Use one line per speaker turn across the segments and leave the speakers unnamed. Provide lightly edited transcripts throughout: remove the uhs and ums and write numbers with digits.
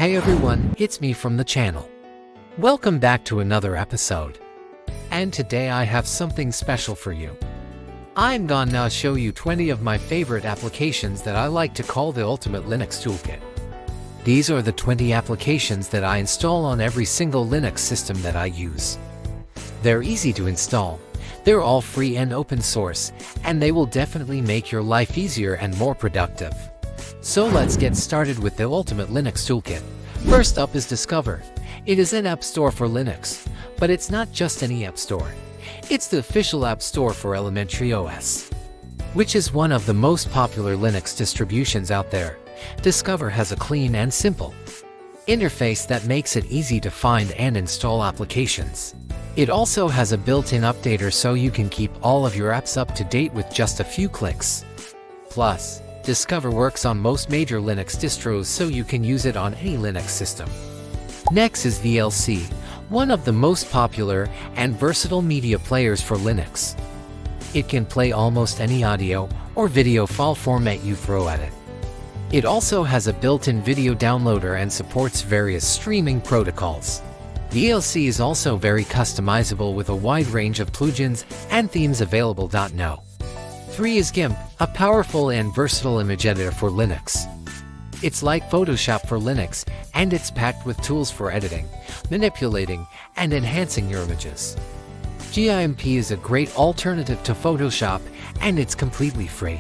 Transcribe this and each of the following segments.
Hey everyone, it's me from the channel. Welcome back to another episode. And today I have something special for you. I'm gonna show you 20 of my favorite applications that I like to call the Ultimate Linux Toolkit. These are the 20 applications that I install on every single Linux system that I use. They're easy to install, they're all free and open source, and they will definitely make your life easier and more productive. So let's get started with the Ultimate Linux Toolkit. First up is Discover. It is an app store for Linux, but it's not just any app store. It's the official app store for Elementary OS, which is one of the most popular Linux distributions out there. Discover has a clean and simple interface that makes it easy to find and install applications. It also has a built-in updater so you can keep all of your apps up to date with just a few clicks. Plus, Discover works on most major Linux distros so you can use it on any Linux system. Next is VLC, one of the most popular and versatile media players for Linux. It can play almost any audio or video file format you throw at it. It also has a built-in video downloader and supports various streaming protocols. VLC is also very customizable with a wide range of plugins and themes available. 3 is GIMP, a powerful and versatile image editor for Linux. It's like Photoshop for Linux, and it's packed with tools for editing, manipulating, and enhancing your images. GIMP is a great alternative to Photoshop, and it's completely free.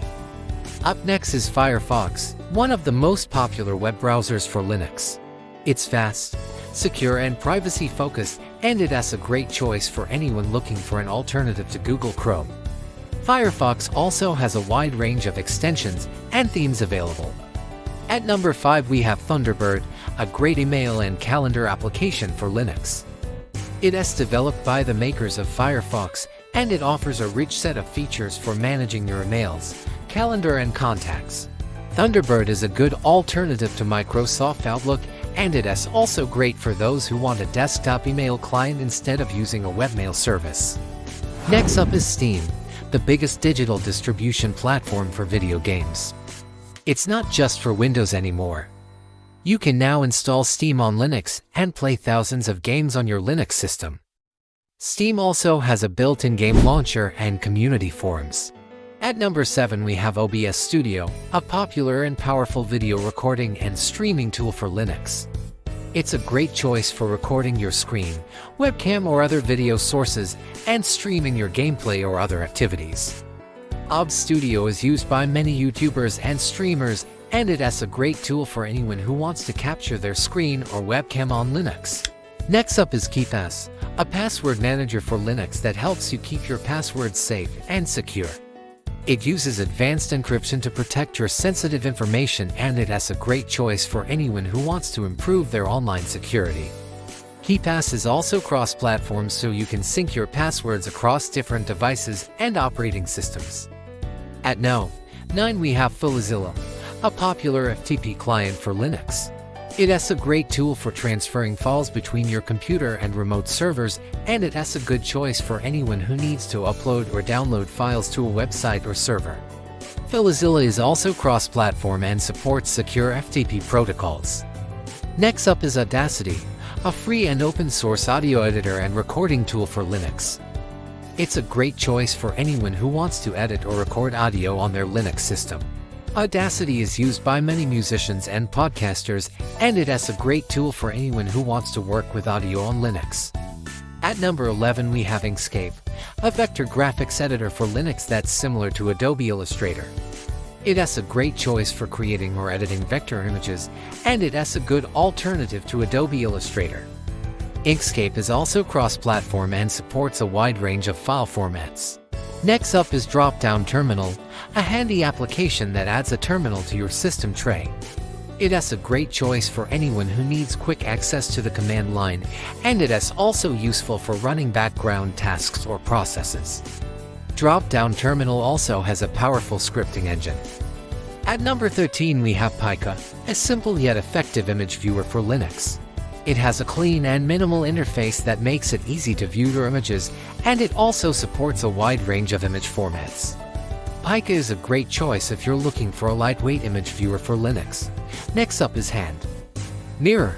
Up next is Firefox, one of the most popular web browsers for Linux. It's fast, secure, and privacy-focused, and it has a great choice for anyone looking for an alternative to Google Chrome. Firefox also has a wide range of extensions and themes available. At number 5 we have Thunderbird, a great email and calendar application for Linux. It is developed by the makers of Firefox, and it offers a rich set of features for managing your emails, calendar, and contacts. Thunderbird is a good alternative to Microsoft Outlook, and it is also great for those who want a desktop email client instead of using a webmail service. Next up is Steam, the biggest digital distribution platform for video games. It's not just for Windows anymore. You can now install Steam on Linux and play thousands of games on your Linux system. Steam also has a built-in game launcher and community forums. At number 7 we have OBS Studio, a popular and powerful video recording and streaming tool for Linux. It's a great choice for recording your screen, webcam, or other video sources and streaming your gameplay or other activities. OBS Studio is used by many YouTubers and streamers, and it is a great tool for anyone who wants to capture their screen or webcam on Linux. Next up is KeePass, a password manager for Linux that helps you keep your passwords safe and secure. It uses advanced encryption to protect your sensitive information, and it has a great choice for anyone who wants to improve their online security. KeePass is also cross-platform so you can sync your passwords across different devices and operating systems. At No. 9 we have FileZilla, a popular FTP client for Linux. It has a great tool for transferring files between your computer and remote servers, and it has a good choice for anyone who needs to upload or download files to a website or server. FileZilla is also cross-platform and supports secure FTP protocols. Next up is Audacity, a free and open-source audio editor and recording tool for Linux. It's a great choice for anyone who wants to edit or record audio on their Linux system. Audacity is used by many musicians and podcasters, and it has a great tool for anyone who wants to work with audio on Linux. At number 11 we have Inkscape, a vector graphics editor for Linux that's similar to Adobe Illustrator. It has a great choice for creating or editing vector images, and it has a good alternative to Adobe Illustrator. Inkscape is also cross-platform and supports a wide range of file formats. Next up is Dropdown Terminal, a handy application that adds a terminal to your system tray. It has a great choice for anyone who needs quick access to the command line, and it is also useful for running background tasks or processes. Dropdown Terminal also has a powerful scripting engine. At number 13 we have Pika, a simple yet effective image viewer for Linux. It has a clean and minimal interface that makes it easy to view your images, and it also supports a wide range of image formats. Pika is a great choice if you're looking for a lightweight image viewer for Linux. Next up is Hand. Mirror,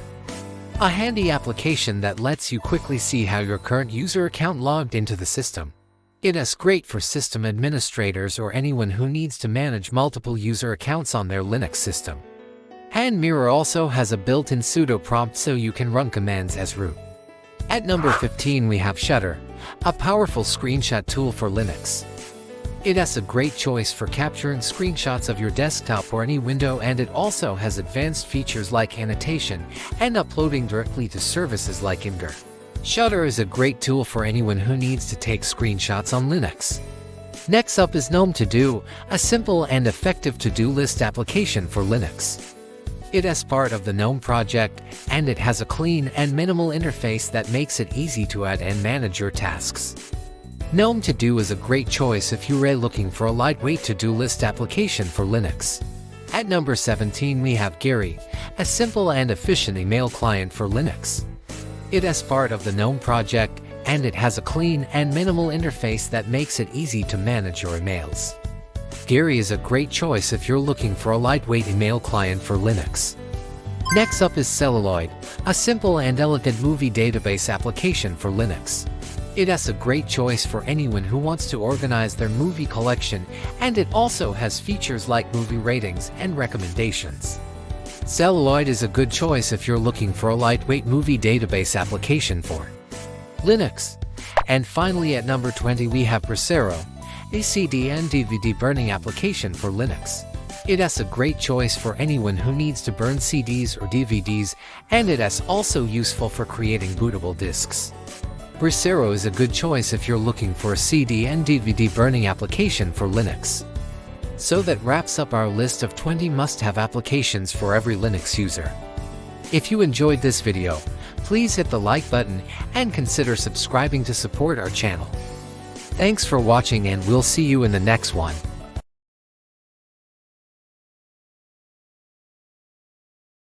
a handy application that lets you quickly see how your current user account logged into the system. It is great for system administrators or anyone who needs to manage multiple user accounts on their Linux system. And Mirror also has a built-in sudo prompt so you can run commands as root. At number 15 we have Shutter, a powerful screenshot tool for Linux. It has a great choice for capturing screenshots of your desktop or any window, and it also has advanced features like annotation and uploading directly to services like Imgur. Shutter is a great tool for anyone who needs to take screenshots on Linux. Next up is Gnome To Do, a simple and effective to-do list application for Linux. It is part of the GNOME project, and it has a clean and minimal interface that makes it easy to add and manage your tasks. GNOME To Do is a great choice if you're looking for a lightweight to-do list application for Linux. At number 17 we have Gary, a simple and efficient email client for Linux. It is part of the GNOME project, and it has a clean and minimal interface that makes it easy to manage your emails. Gary is a great choice if you're looking for a lightweight email client for Linux. Next up is Celluloid, a simple and elegant movie database application for Linux. It has a great choice for anyone who wants to organize their movie collection, and it also has features like movie ratings and recommendations. Celluloid is a good choice if you're looking for a lightweight movie database application for Linux. And finally at number 20 we have Brasero, a CD and DVD burning application for Linux. It has a great choice for anyone who needs to burn CDs or DVDs, and it is also useful for creating bootable disks. Brasero is a good choice if you're looking for a CD and DVD burning application for Linux. So that wraps up our list of 20 must-have applications for every Linux user. If you enjoyed this video, please hit the like button and consider subscribing to support our channel. Thanks for watching, and we'll see you in the next one.